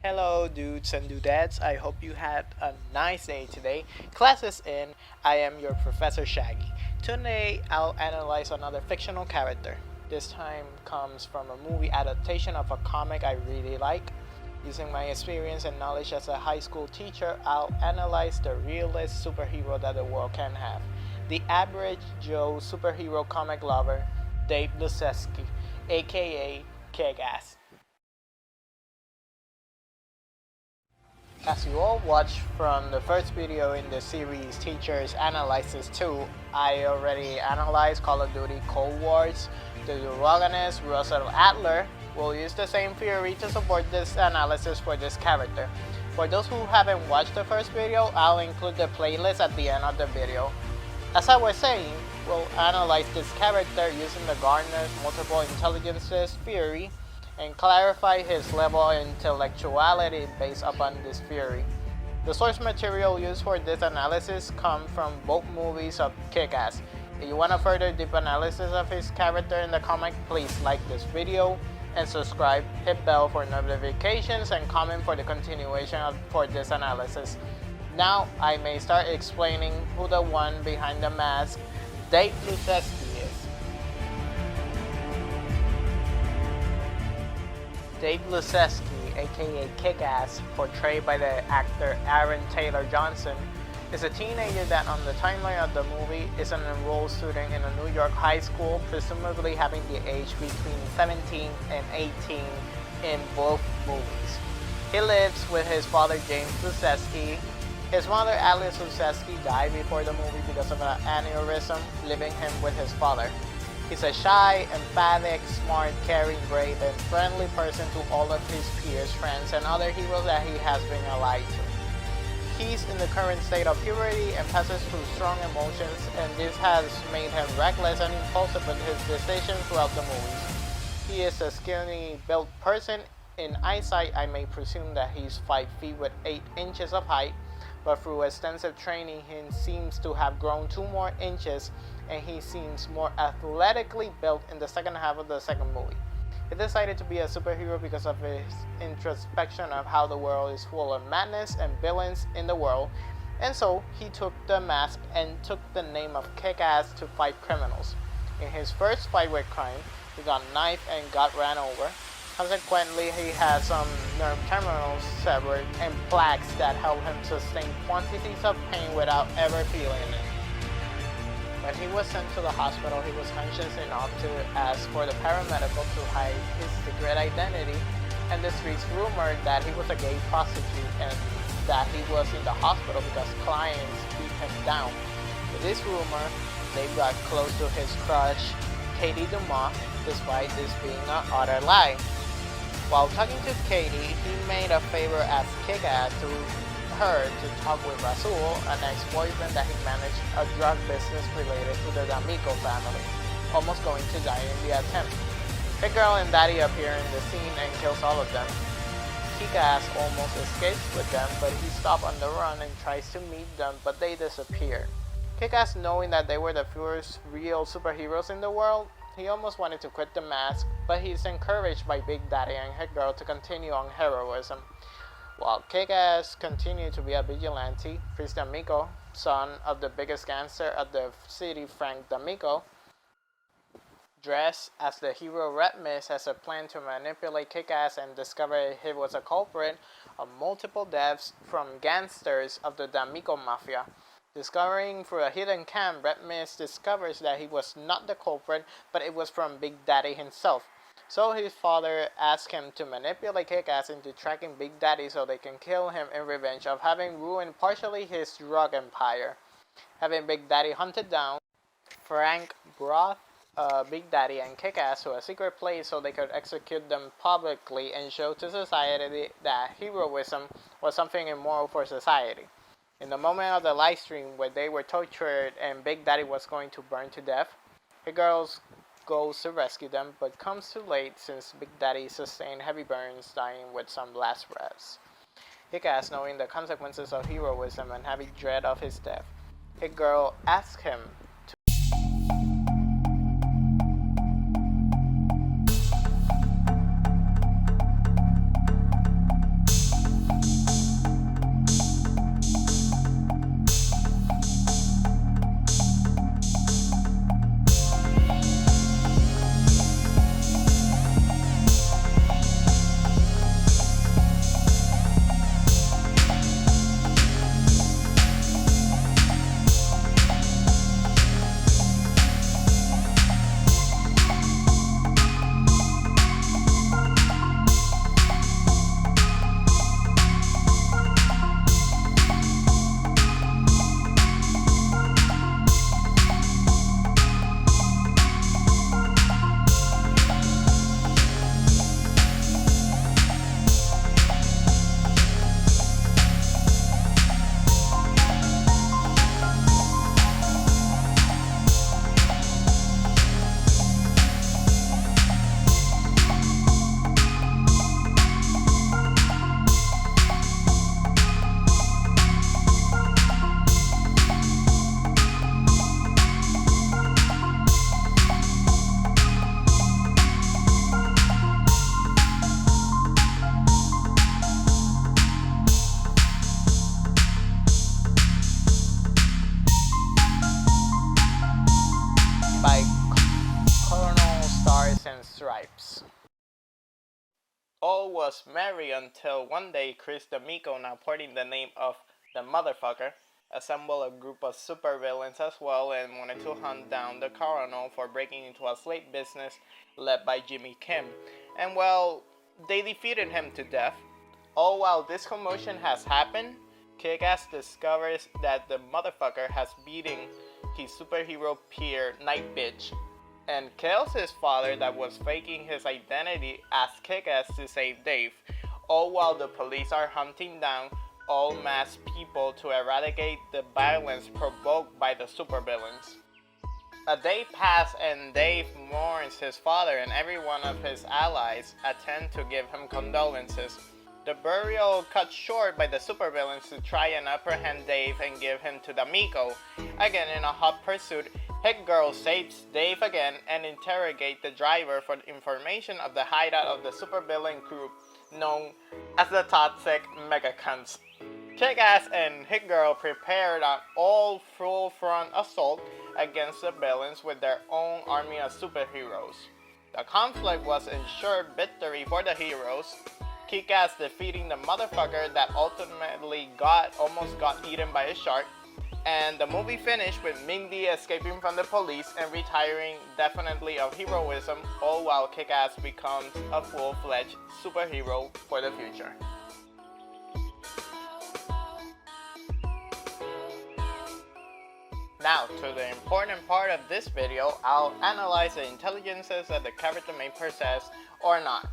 Hello, dudes and dudettes. I hope you had a nice day today. Class is in. I am your Professor Shaggy. Today, I'll analyze another fictional character. This time comes from a movie adaptation of a comic I really like. Using my experience and knowledge as a high school teacher, I'll analyze the realest superhero that the world can have. The average Joe superhero comic lover, Dave Luceski, aka Kick-Ass. As you all watched from the first video in the series Teachers Analysis 2, I already analyzed Call of Duty Cold Wars. The protagonist, Russell Adler, will use the same theory to support this analysis for this character. For those who haven't watched the first video, I'll include the playlist at the end of the video. As I was saying, we'll analyze this character using the Gardner's multiple intelligences theory and clarify his level of intellectuality based upon this theory. The source material used for this analysis comes from both movies of Kick-Ass. If you want a further deep analysis of his character in the comic, please like this video and subscribe, hit bell for notifications, and comment for the continuation for this analysis. Now I may start explaining who the one behind the mask, Dave Luceski, is. Dave Luceski, aka Kick-Ass, portrayed by the actor Aaron Taylor Johnson, is a teenager that on the timeline of the movie is an enrolled student in a New York high school, presumably having the age between 17 and 18 in both movies. He lives with his father James Luceski. His mother Alice Luceski died before the movie because of an aneurysm, leaving him with his father. He's a shy, emphatic, smart, caring, brave, and friendly person to all of his peers, friends, and other heroes that he has been allied to. He's in the current state of puberty and passes through strong emotions, and this has made him reckless and impulsive in his decisions throughout the movies. He is a skinny built person. In eyesight, I may presume that he's 5 feet with 8 inches of height, but through extensive training, he seems to have grown 2 more inches, and he seems more athletically built in the second half of the second movie. He decided to be a superhero because of his introspection of how the world is full of madness and villains in the world, and so he took the mask and took the name of Kick-Ass to fight criminals. In his first fight with crime, he got knifed and got ran over. Consequently, he had some nerve terminals severed and plaques that helped him sustain quantities of pain without ever feeling it. When he was sent to the hospital, he was conscious enough to ask for the paramedical to hide his secret identity, and the streets rumored that he was a gay prostitute and that he was in the hospital because clients beat him down. With this rumor, Dave got close to his crush, Katie Dumas, despite this being an utter lie. While talking to Katie, he made a favor as Kick-Ass to her to talk with Rasul, an ex-boyfriend that he managed a drug business related to the D'Amico family, almost going to die in the attempt. Hit Girl and Daddy appear in the scene and kills all of them. Kick-Ass almost escapes with them, but he stops on the run and tries to meet them, but they disappear. Kick-Ass, knowing that they were the first real superheroes in the world, he almost wanted to quit the mask, but he's encouraged by Big Daddy and Hit Girl to continue on heroism. While Kick-Ass continued to be a vigilante, Chris D'Amico, son of the biggest gangster of the city, Frank D'Amico, dressed as the hero Red Mist, has a plan to manipulate Kick-Ass and discover he was a culprit of multiple deaths from gangsters of the D'Amico Mafia. Discovering through a hidden cam, Red Mist discovers that he was not the culprit, but it was from Big Daddy himself. So his father asks him to manipulate Kick-Ass into tracking Big Daddy so they can kill him in revenge of having ruined partially his drug empire. Having Big Daddy hunted down, Frank brought Big Daddy and Kick-Ass to a secret place so they could execute them publicly and show to society that heroism was something immoral for society. In the moment of the live stream where they were tortured and Big Daddy was going to burn to death, the girls goes to rescue them, but comes too late since Big Daddy sustained heavy burns, dying with some last breaths. Kick-Ass, knowing the consequences of heroism and having dread of his death, Hit Girl asks him was merry until one day Chris D'Amico, now porting the name of the Motherfucker, assembled a group of supervillains as well and wanted to hunt down the Colonel for breaking into a slave business led by Jimmy Kim. And well, they defeated him to death. All while this commotion has happened, Kick-Ass discovers that the Motherfucker has beaten his superhero peer, Night Bitch, and kills his father that was faking his identity as Kick-Ass to save Dave, all while the police are hunting down all masked people to eradicate the violence provoked by the supervillains. A day passes and Dave mourns his father, and every one of his allies attend to give him condolences. The burial cut short by the supervillains to try and apprehend Dave and give him to D'Amico. Again, in a hot pursuit, Hit Girl saves Dave again and interrogates the driver for information of the hideout of the supervillain group known as the Toxic Megacunts. Kick-Ass and Hit Girl prepared an all full front assault against the villains with their own army of superheroes. The conflict was ensured victory for the heroes, Kick-Ass defeating the Motherfucker that ultimately almost got eaten by a shark, and the movie finished with Mindy escaping from the police and retiring definitely of heroism, all while Kick-Ass becomes a full-fledged superhero for the future. Now, to the important part of this video, I'll analyze the intelligences that the character may possess or not.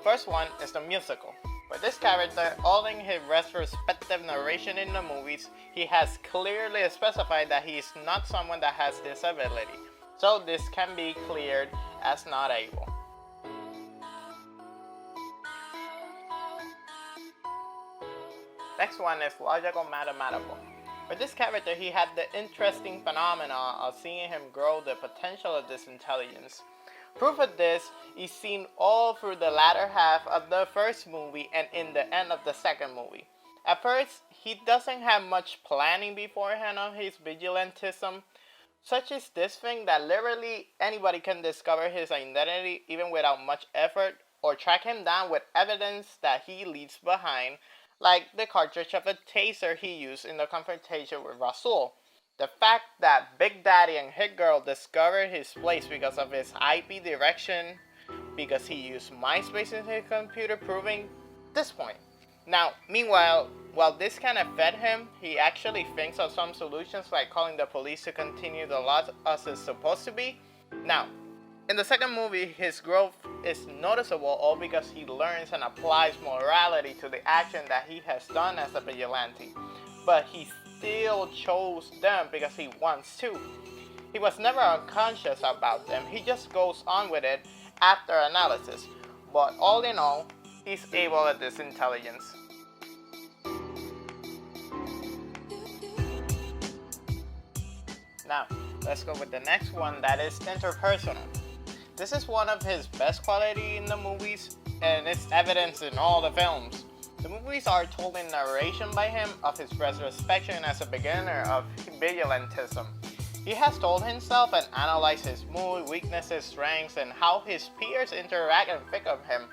First one is the musical. For this character, all in his retrospective narration in the movies, he has clearly specified that he is not someone that has this ability, so this can be cleared as not able. Next one is logical mathematical. For this character, he had the interesting phenomena of seeing him grow the potential of this intelligence. Proof of this is seen all through the latter half of the first movie and in the end of the second movie. At first, he doesn't have much planning beforehand on his vigilantism, such as this thing that literally anybody can discover his identity even without much effort, or track him down with evidence that he leaves behind, like the cartridge of a taser he used in the confrontation with Rasul. The fact that Big Daddy and Hit Girl discovered his place because of his IP direction, because he used MySpace in his computer, proving this point. Now, meanwhile, while this can affect him, he actually thinks of some solutions like calling the police to continue the laws as it's supposed to be. Now, in the second movie, his growth is noticeable all because he learns and applies morality to the action that he has done as a vigilante. But he still chose them because he wants to. He was never unconscious about them, he just goes on with it after analysis. But all in all, he's able at this intelligence. Now, let's go with the next one, that is interpersonal. This is one of his best qualities in the movies, and it's evidenced in all the films. The movies are told in narration by him of his retrospection as a beginner of vigilantism. He has told himself and analyzed his mood, weaknesses, strengths, and how his peers interact and think of him.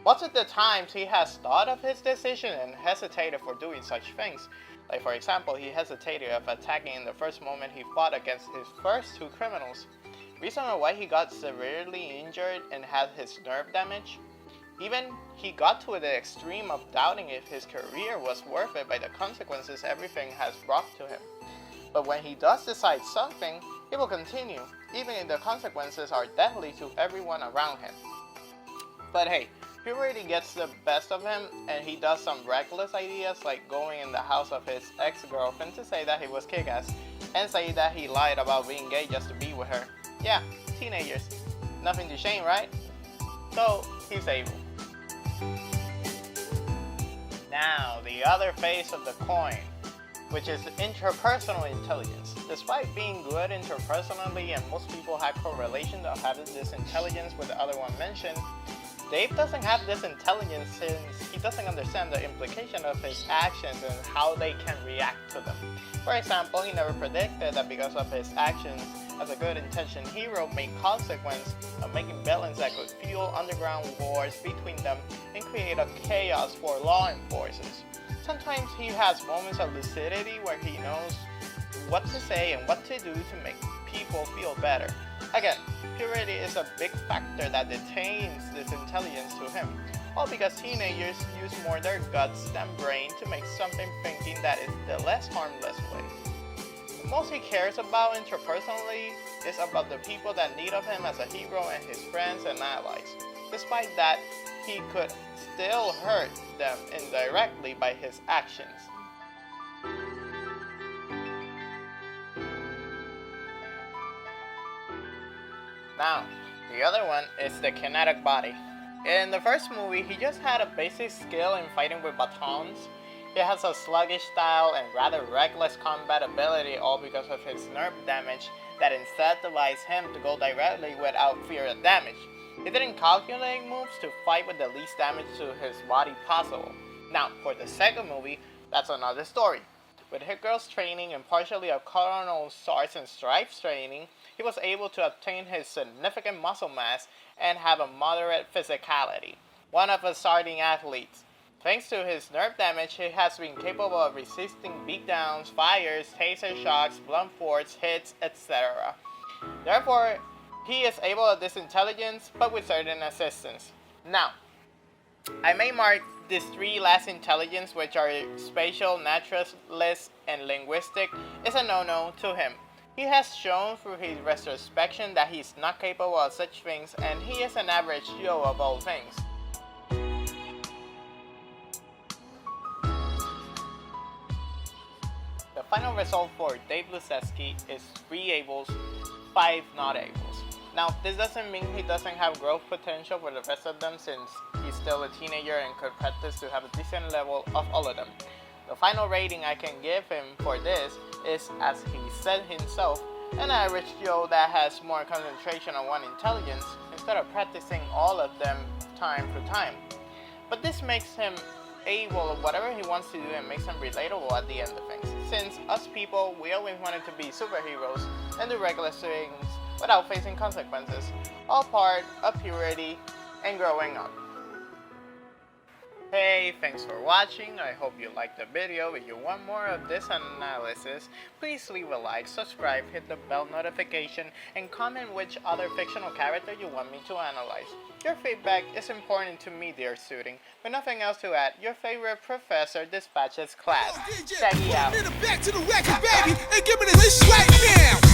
Most of the times he has thought of his decision and hesitated for doing such things. Like for example, he hesitated of attacking in the first moment he fought against his first two criminals. Reason why he got severely injured and had his nerve damage. Even he got to the extreme of doubting if his career was worth it by the consequences everything has brought to him. But when he does decide something, he will continue, even if the consequences are deadly to everyone around him. But hey, puberty gets the best of him, and he does some reckless ideas like going in the house of his ex-girlfriend to say that he was Kick-Ass, and say that he lied about being gay just to be with her. Yeah, teenagers. Nothing to shame, right? So, he's able. Now, the other face of the coin, which is interpersonal intelligence. Despite being good interpersonally and most people have correlation of having this intelligence with the other one mentioned, Dave doesn't have this intelligence since he doesn't understand the implication of his actions and how they can react to them. For example, he never predicted that because of his actions, as a good-intentioned hero made consequence of making villains that could fuel underground wars between them and create a chaos for law enforcers. Sometimes he has moments of lucidity where he knows what to say and what to do to make people feel better. Again, purity is a big factor that detains this intelligence to him, all because teenagers use more their guts than brain to make something thinking that is the less harmless way. The most he cares about interpersonally is about the people that need of him as a hero and his friends and allies. Despite that, he could still hurt them indirectly by his actions. Now, the other one is the kinetic body. In the first movie, he just had a basic skill in fighting with batons. He has a sluggish style and rather reckless combat ability, all because of his nerve damage that incentivized him to go directly without fear of damage. He didn't calculate moves to fight with the least damage to his body possible. Now, for the second movie, that's another story. With Hit Girl's training and partially of Colonel Stars and Stripes training, he was able to obtain his significant muscle mass and have a moderate physicality, one of a starting athletes. Thanks to his nerve damage, he has been capable of resisting beatdowns, fires, taser shocks, blunt force, hits, etc. Therefore, he is able at this intelligence, but with certain assistance. Now, I may mark these three last intelligence, which are spatial, naturalist, and linguistic, is a no-no to him. He has shown through his retrospection that he is not capable of such things, and he is an average Joe of all things. The final result for Dave Luszewski is 3 ables, 5 not ables. Now, this doesn't mean he doesn't have growth potential for the rest of them, since he's still a teenager and could practice to have a decent level of all of them. The final rating I can give him for this is, as he said himself, an average Joe that has more concentration on one intelligence instead of practicing all of them time to time. But this makes him able of whatever he wants to do and makes him relatable at the end of things. Since us people, we always wanted to be superheroes and do reckless things without facing consequences, all part of purity and growing up. Hey, thanks for watching. I hope you liked the video. If you want more of this analysis, please leave a like, subscribe, hit the bell notification, and comment which other fictional character you want me to analyze. Your feedback is important to me, dear student. With nothing else to add, your favorite professor dispatches class. Check it out. Back to the record, baby, and give me this right now.